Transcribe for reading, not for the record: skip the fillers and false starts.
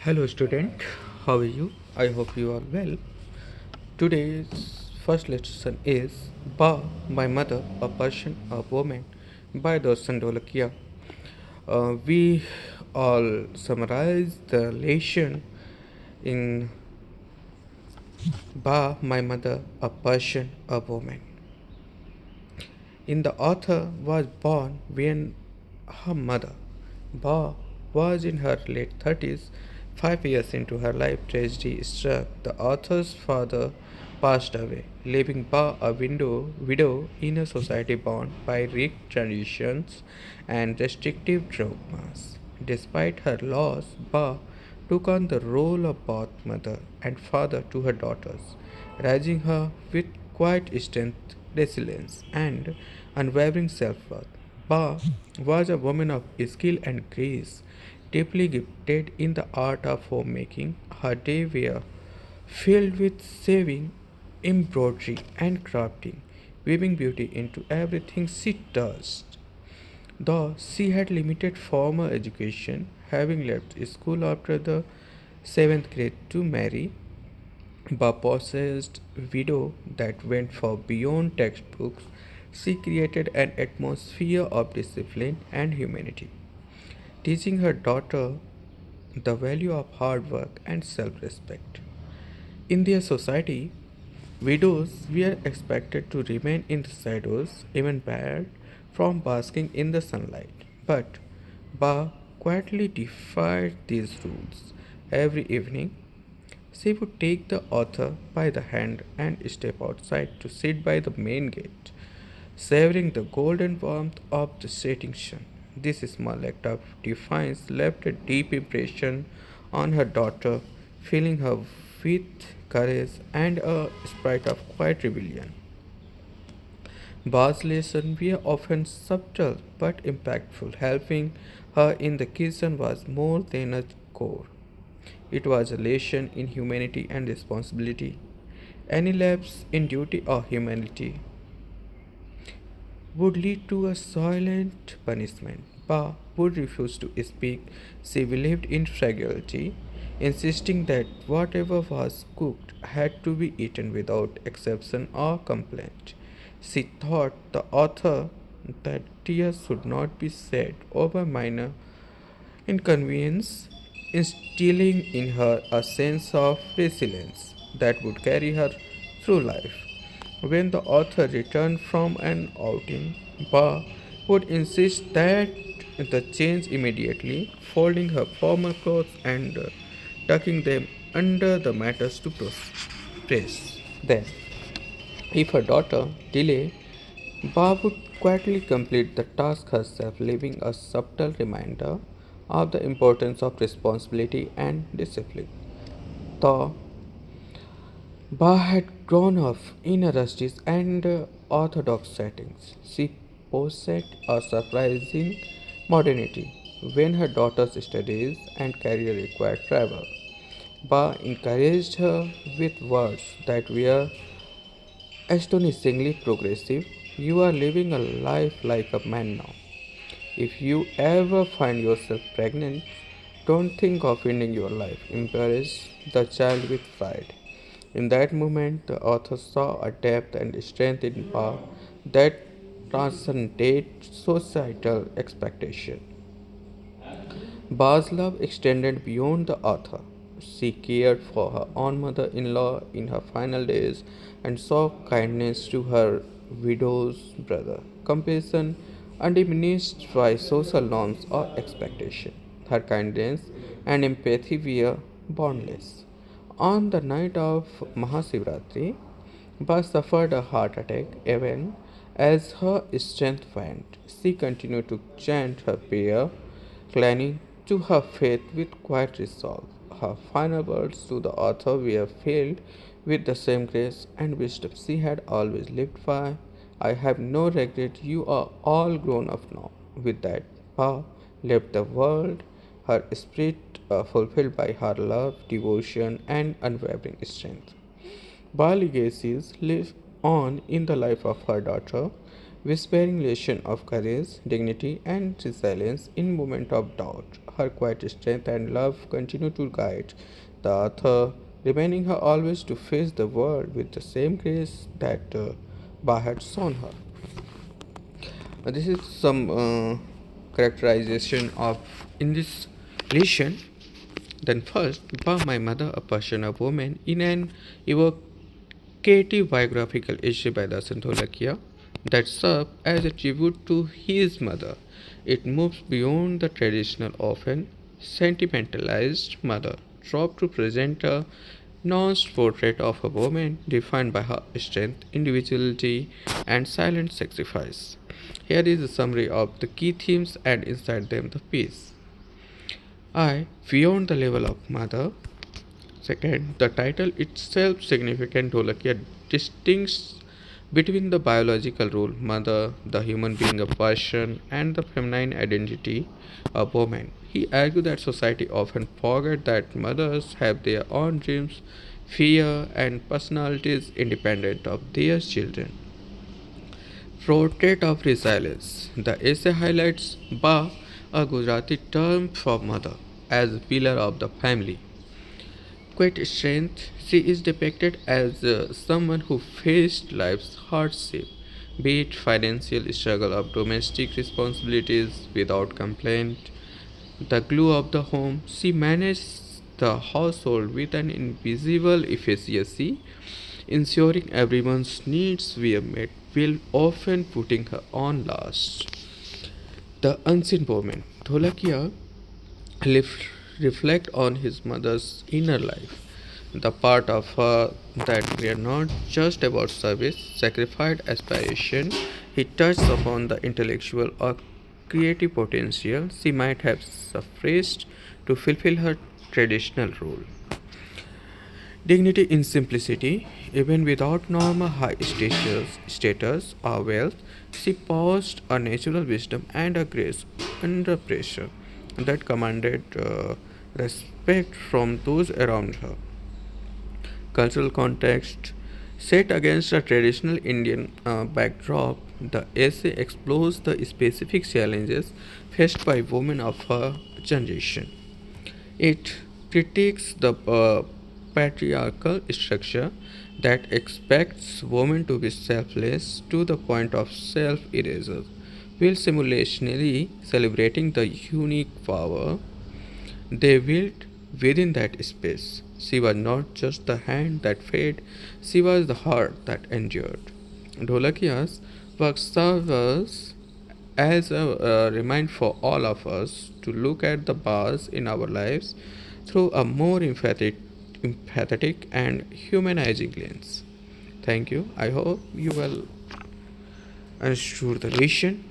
Hello, student. How are you? I hope you are well. Today's first lesson is Ba, My Mother, a Persian, a Woman by Dosan Dholakia. We all summarize the lesson in Ba, My Mother, a Persian, a Woman. In the author was born when her mother, Ba, was in her late 30s. 5 years into her life, tragedy struck. The author's father passed away, leaving Ba a widow in a society bound by rigged traditions and restrictive dogmas. Despite her loss, Ba took on the role of both mother and father to her daughters, raising her with quiet strength, resilience, and unwavering self worth. Ba was a woman of skill and grace, deeply gifted in the art of homemaking. Her days were filled with sewing, embroidery, and crafting, weaving beauty into everything she touched. Though she had limited formal education, having left school after the seventh grade to marry, a possessed widow that went far beyond textbooks, she created an atmosphere of discipline and humanity, teaching her daughter the value of hard work and self respect. In their society, widows were expected to remain in the shadows, even barred from basking in the sunlight. But Ba quietly defied these rules. Every evening, she would take the author by the hand and step outside to sit by the main gate, savoring the golden warmth of the setting sun. This small act of defiance left a deep impression on her daughter, filling her with courage and a spirit of quiet rebellion. Bar's lessons were often subtle but impactful. Helping her in the kitchen was more than a chore. It was a lesson in humanity and responsibility. Any lapse in duty or humanity would lead to a silent punishment. Ba would refuse to speak. She believed in fragility, insisting that whatever was cooked had to be eaten without exception or complaint. She thought the author that tears should not be shed over minor inconvenience, instilling in her a sense of resilience that would carry her through life. When the author returned from an outing, Ba would insist that the change immediately, folding her former clothes and tucking them under the mattress to press. Then, if her daughter delayed, Ba would quietly complete the task herself, leaving a subtle reminder of the importance of responsibility and discipline. The Ba had grown up in a rustic and orthodox settings. She possessed a surprising modernity when her daughter's studies and career required travel. Ba encouraged her with words that were astonishingly progressive. You are living a life like a man now. If you ever find yourself pregnant, don't think of ending your life. Embrace the child with pride. In that moment, the author saw a depth and strength in power that transcended societal expectation. Ba's love extended beyond the author. She cared for her own mother in law in her final days and saw kindness to her widow's brother. Compassion undiminished by social norms or expectation. Her kindness and empathy were boundless. On the night of Mahashivratri, Ba suffered a heart attack even as her strength waned. She continued to chant her prayer, clinging to her faith with quiet resolve. Her final words to the author were filled with the same grace and wisdom she had always lived by. I have no regret, you are all grown up now. With that, Pa left the world, her spirit fulfilled by her love, devotion, and unwavering strength. Bar legacies live on in the life of her daughter, whispering lesson of courage, dignity, and resilience in moment of doubt. her quiet strength and love continue to guide the author, reminding her always to face the world with the same grace that Ba had shown her. This is some characterization of in this lesson. Then first, Ba, my mother, a Persian, a woman, in an evocative biographical essay by Dasan Dholakia that served as a tribute to his mother. It moves beyond the traditional, often sentimentalized mother trope to present a nuanced portrait of a woman defined by her strength, individuality, and silent sacrifice. Here is a summary of the key themes and inside them the piece. I, beyond the level of mother. Second, the title itself significant Dholakia distincts between the biological role, mother, the human being a person, and the feminine identity, a woman. He argued that society often forget that mothers have their own dreams, fear, and personalities independent of their children. Portrait of resilience. The essay highlights Ba, a Gujarati term for mother, as a pillar of the family. Quite strength, she is depicted as someone who faced life's hardship, be it financial struggle of domestic responsibilities without complaint, the glue of the home. She managed the household with an invisible efficiency, ensuring everyone's needs were met while often putting her on last. The unseen woman. Dholakia reflect on his mother's inner life, the part of her that were not just about service, sacrificed aspiration. He touched upon the intellectual or creative potential she might have suppressed to fulfill her traditional role. Dignity in simplicity, even without normal high status or wealth, she possessed a natural wisdom and a grace under pressure that commanded respect from those around her. Cultural context set against a traditional Indian backdrop, the essay explores the specific challenges faced by women of her generation. It critiques the patriarchal structure that expects women to be selfless to the point of self erasure, while simultaneously celebrating the unique power they wield within that space. She was not just the hand that fed, she was the heart that endured. Dholakia's work serves as a reminder for all of us to look at the bars in our lives through a more empathetic and humanizing lens. Thank you. I hope you will understood the lesson.